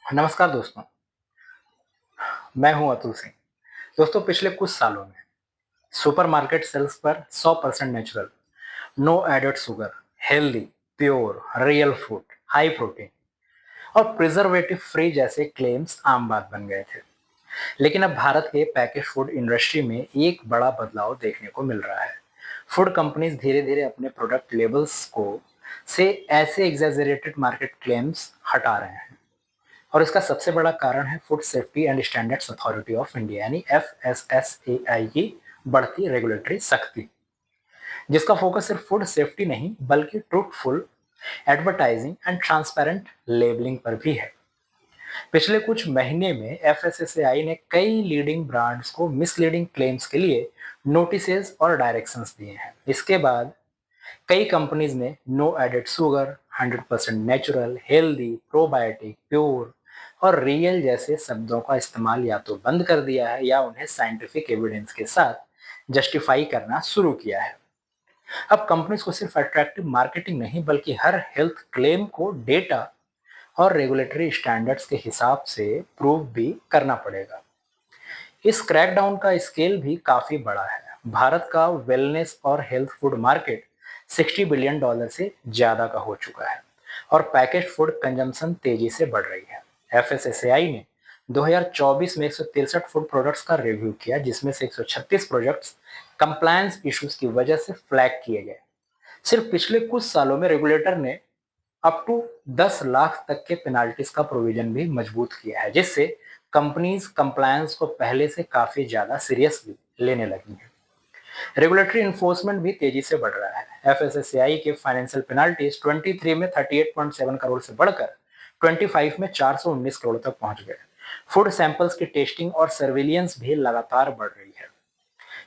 नमस्कार दोस्तों, मैं हूं अतुल सिंह। दोस्तों, पिछले कुछ सालों में सुपरमार्केट सेल्स पर 100% natural, no added sugar, healthy, pure, real food, high protein और प्रिजर्वेटिव फ्री जैसे क्लेम्स आम बात बन गए थे। लेकिन अब भारत के पैकेज फूड इंडस्ट्री में एक बड़ा बदलाव देखने को मिल रहा है। फूड कंपनीज धीरे धीरे अपने प्रोडक्ट लेबल्स को से ऐसे एग्जैजरेटेड मार्केट क्लेम्स हटा रहे हैं। और इसका सबसे बड़ा कारण है food safety and standards authority of India यानी FSSAI की बढ़ती रेगुलेटरी सख्ती, जिसका फोकस सिर्फ फूड सेफ्टी नहीं बल्कि truthful advertising and transparent labelling पर भी है। पिछले कुछ महीने में FSSAI ने कई लीडिंग ब्रांड्स को मिसलीडिंग क्लेम्स के लिए नोटिसेज और डायरेक्शंस दिए हैं। इसके बाद कई कंपनीज ने no added sugar, 100% natural, healthy, probiotic, pure और रियल जैसे शब्दों का इस्तेमाल या तो बंद कर दिया है या उन्हें साइंटिफिक एविडेंस के साथ जस्टिफाई करना शुरू किया है। अब कंपनीज को सिर्फ अट्रैक्टिव मार्केटिंग नहीं बल्कि हर हेल्थ क्लेम को डेटा और रेगुलेटरी स्टैंडर्ड्स के हिसाब से प्रूव भी करना पड़ेगा। इस क्रैकडाउन का स्केल भी काफी बड़ा है। भारत का वेलनेस और हेल्थ फूड मार्केट $60 बिलियन से ज्यादा का हो चुका है और पैकेज फूड कंजम्पशन तेजी से बढ़ रही है। FSSAI ने 2024 में 163 फूड प्रोडक्ट्स का रिव्यू किया, जिसमें से 136 प्रोडक्ट्स कंप्लायंस इश्यूज की वजह से फ्लैग किए गए। सिर्फ पिछले कुछ सालों में रेगुलेटर ने अप टू 10 लाख तक के पेनाल्टीज का प्रोविजन भी मजबूत किया है, जिससे कंपनीज कंप्लायंस को पहले से काफी ज्यादा सीरियसली लेने लगी हैं। रेगुलेटरी इन्फोर्समेंट भी तेजी से बढ़ रहा है। FSSAI के फाइनेंशियल पेनाल्टीज 23 में 38.7 करोड़ से बढ़कर 25 में 419 करोड़ तक पहुंच गए। फूड सैंपल्स की टेस्टिंग और सर्विलियंस भी लगातार बढ़ रही है।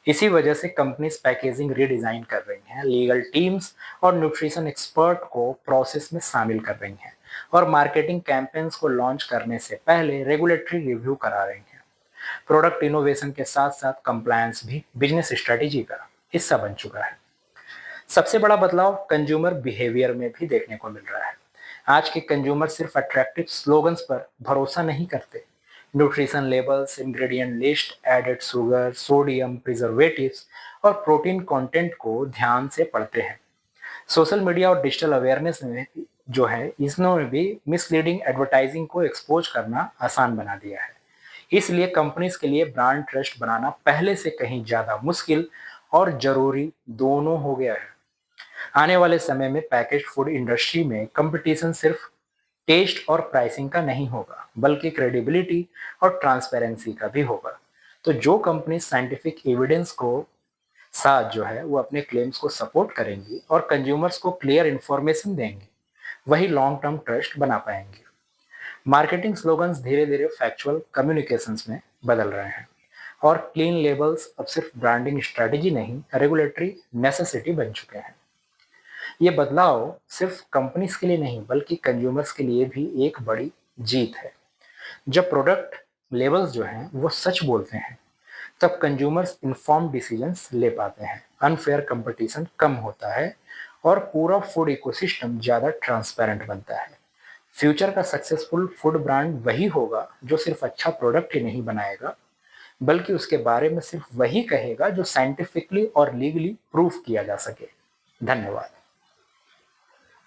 इसी वजह से कंपनीज पैकेजिंग रीडिजाइन कर रही हैं, लीगल टीम्स और न्यूट्रिशन एक्सपर्ट को प्रोसेस में शामिल कर रही हैं और मार्केटिंग कैंपेन्स को लॉन्च करने से पहले रेगुलेटरी रिव्यू करा रही हैं। प्रोडक्ट इनोवेशन के साथ साथ कंप्लायंस भी बिजनेस स्ट्रेटेजी का हिस्सा बन चुका है। सबसे बड़ा बदलाव कंज्यूमर बिहेवियर में भी देखने को मिल रहा है। आज के कंज्यूमर सिर्फ अट्रैक्टिव स्लोगन्स पर भरोसा नहीं करते। Nutrition labels, ingredient list, added sugar, sodium, preservatives और प्रोटीन कंटेंट को ध्यान से पढ़ते हैं। सोशल मीडिया और डिजिटल अवेयरनेस में जो है, इसने भी मिसलीडिंग एडवर्टाइजिंग को एक्सपोज करना आसान बना दिया है। इसलिए कंपनीज के लिए ब्रांड ट्रस्ट बनाना पहले से कहीं ज्यादा मुश्किल और जरूरी दोनों हो गया है। आने वाले समय में पैकेज फूड इंडस्ट्री में कंपटीशन सिर्फ टेस्ट और प्राइसिंग का नहीं होगा बल्कि क्रेडिबिलिटी और ट्रांसपेरेंसी का भी होगा। तो जो कंपनी साइंटिफिक एविडेंस को साथ जो है वो अपने क्लेम्स को सपोर्ट करेंगी और कंज्यूमर्स को क्लियर इंफॉर्मेशन देंगी, वही लॉन्ग टर्म ट्रस्ट बना पाएंगी। मार्केटिंग स्लोगन्स धीरे धीरे फैक्चुअल कम्युनिकेशंस में बदल रहे हैं और क्लीन लेबल्स अब सिर्फ ब्रांडिंग स्ट्रेटेजी नहीं, रेगुलेटरी नेसेसिटी बन चुके हैं। ये बदलाव सिर्फ कंपनीज के लिए नहीं बल्कि कंज्यूमर्स के लिए भी एक बड़ी जीत है। जब प्रोडक्ट लेबल्स जो हैं वो सच बोलते हैं, तब कंज्यूमर्स इन्फॉर्म्ड डिसीजंस ले पाते हैं, अनफेयर कंपटीशन कम होता है और पूरा फूड इकोसिस्टम ज़्यादा ट्रांसपेरेंट बनता है। फ्यूचर का सक्सेसफुल फूड ब्रांड वही होगा जो सिर्फ अच्छा प्रोडक्ट ही नहीं बनाएगा बल्कि उसके बारे में सिर्फ वही कहेगा जो साइंटिफिकली और लीगली प्रूफ किया जा सके। धन्यवाद।